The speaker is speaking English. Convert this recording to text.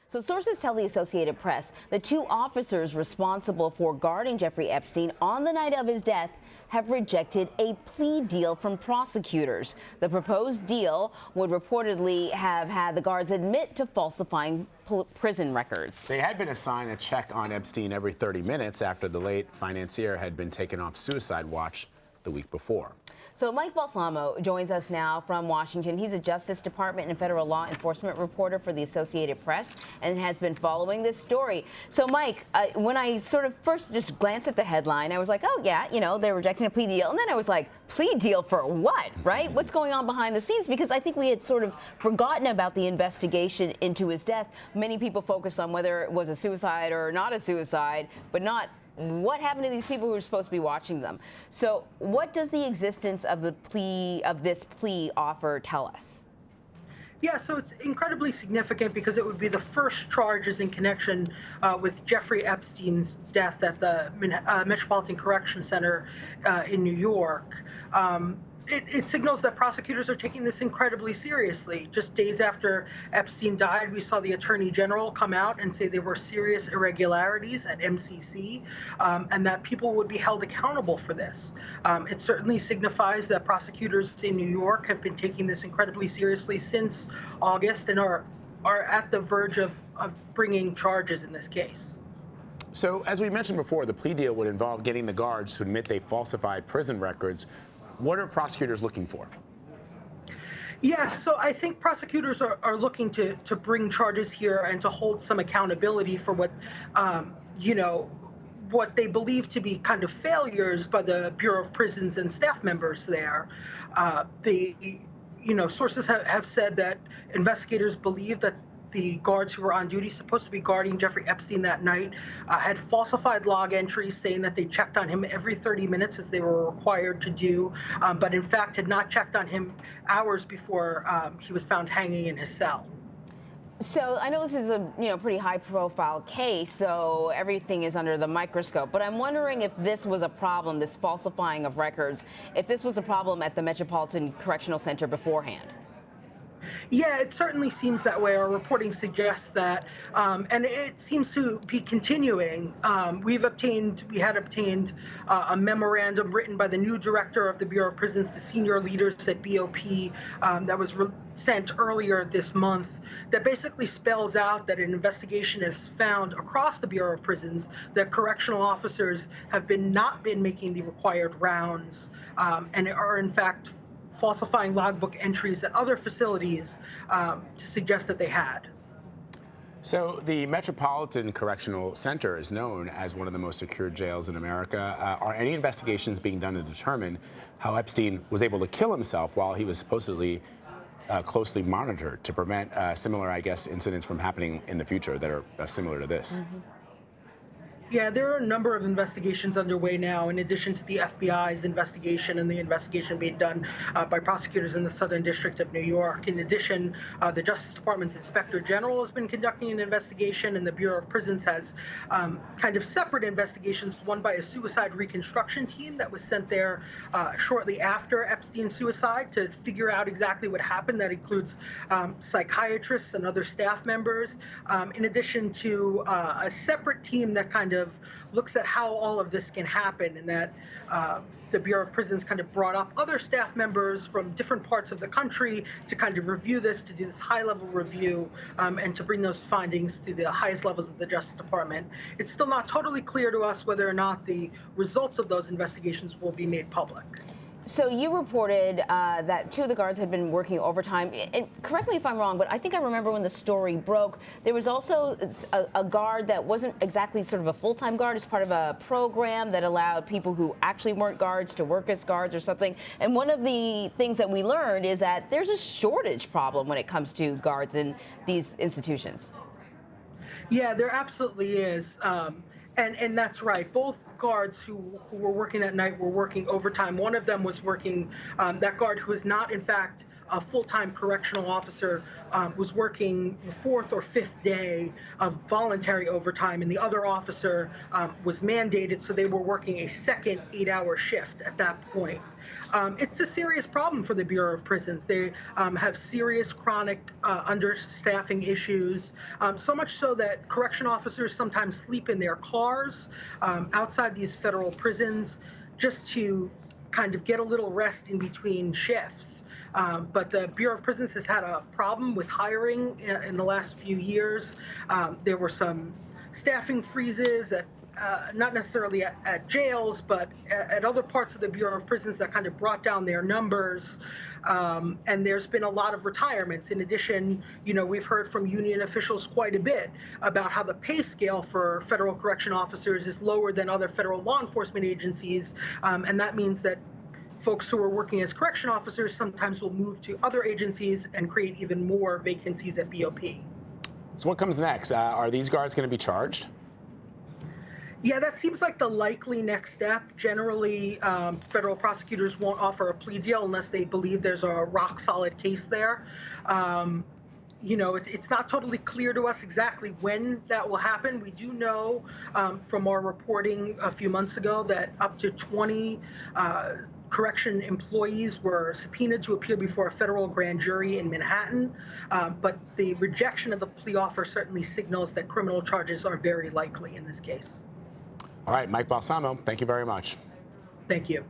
So sources tell the Associated Press the two officers responsible for guarding Jeffrey Epstein on the night of his death have rejected a plea deal from prosecutors. The proposed deal would reportedly have had the guards admit to falsifying prison records. They had been assigned a check on Epstein every 30 minutes after the late financier had been taken off suicide watch the week before. So Mike Balsamo joins us now from Washington. He's a Justice Department and federal law enforcement reporter for the Associated Press and has been following this story. So Mike, when I sort of first just glanced at the headline, I was like, oh yeah, you know, they're rejecting a plea deal. And then I was like, plea deal for what, right? What's going on behind the scenes? Because I think we had sort of forgotten about the investigation into his death. Many people focused on whether it was a suicide or not a suicide, but not what happened to these people who were supposed to be watching them. So what does the existence of this plea offer tell us? Yeah, so it's incredibly significant because it would be the first charges in connection with Jeffrey Epstein's death at the Metropolitan Correction Center in New York. It signals that prosecutors are taking this incredibly seriously. Just days after Epstein died, we saw the Attorney General come out and say there were serious irregularities at MCC and that people would be held accountable for this. It certainly signifies that prosecutors in New York have been taking this incredibly seriously since August and are at the verge of bringing charges in this case. So, as we mentioned before, the plea deal would involve getting the guards to admit they falsified prison records. What are prosecutors looking for? Yeah, so I think prosecutors are looking to bring charges here and to hold some accountability for what, what they believe to be kind of failures by the Bureau of Prisons and staff members there. Sources have said that investigators believe that the guards who were on duty, supposed to be guarding Jeffrey Epstein that night, had falsified log entries saying that they checked on him every 30 minutes as they were required to do, but in fact had not checked on him hours before he was found hanging in his cell. So I know this is a pretty high-profile case, so everything is under the microscope. But I'm wondering if this was a problem, this falsifying of records, if this was a problem at the Metropolitan Correctional Center beforehand. Yeah, it certainly seems that way. Our reporting suggests that, and it seems to be continuing. We had obtained a memorandum written by the new director of the Bureau of Prisons to senior leaders at BOP that was sent earlier this month that basically spells out that an investigation has found across the Bureau of Prisons that correctional officers have not been making the required rounds and are in fact falsifying logbook entries at other facilities to suggest that they had. So the Metropolitan Correctional Center is known as one of the most secure jails in America. Are any investigations being done to determine how Epstein was able to kill himself while he was supposedly closely monitored to prevent similar, incidents from happening in the future that are similar to this? Mm-hmm. Yeah, there are a number of investigations underway now, in addition to the FBI's investigation and the investigation being done by prosecutors in the Southern District of New York. In addition, the Justice Department's Inspector General has been conducting an investigation, and the Bureau of Prisons has kind of separate investigations, one by a suicide reconstruction team that was sent there shortly after Epstein's suicide to figure out exactly what happened. That includes psychiatrists and other staff members, in addition to a separate team that kind of looks at how all of this can happen, and that the Bureau of Prisons kind of brought up other staff members from different parts of the country to kind of review this, to do this high-level review, and to bring those findings to the highest levels of the Justice Department. It's still not totally clear to us whether or not the results of those investigations will be made public. So you reported that two of the guards had been working overtime. And correct me if I'm wrong, but I think I remember when the story broke, there was also a guard that wasn't exactly sort of a full-time guard as part of a program that allowed people who actually weren't guards to work as guards or something. And one of the things that we learned is that there's a shortage problem when it comes to guards in these institutions. Yeah, there absolutely is. And that's right. Both guards who were working that night were working overtime. One of them was working, that guard who is not, in fact, a full-time correctional officer, was working the fourth or fifth day of voluntary overtime, and the other officer was mandated, so they were working a second 8-hour shift at that point. It's a serious problem for the Bureau of Prisons. They have serious chronic understaffing issues, so much so that correction officers sometimes sleep in their cars outside these federal prisons just to kind of get a little rest in between shifts. But the Bureau of Prisons has had a problem with hiring in the last few years. There were some staffing freezes at not necessarily at jails, but at other parts of the Bureau of Prisons that kind of brought down their numbers. And there's been a lot of retirements. In addition, we've heard from union officials quite a bit about how the pay scale for federal correction officers is lower than other federal law enforcement agencies. And that means that folks who are working as correction officers sometimes will move to other agencies and create even more vacancies at BOP. So what comes next? Are these guards going to be charged? Yeah, that seems like the likely next step. Generally, federal prosecutors won't offer a plea deal unless they believe there's a rock-solid case there. It's not totally clear to us exactly when that will happen. We do know from our reporting a few months ago that up to 20 correction employees were subpoenaed to appear before a federal grand jury in Manhattan. But the rejection of the plea offer certainly signals that criminal charges are very likely in this case. All right, Mike Balsamo, thank you very much. Thank you.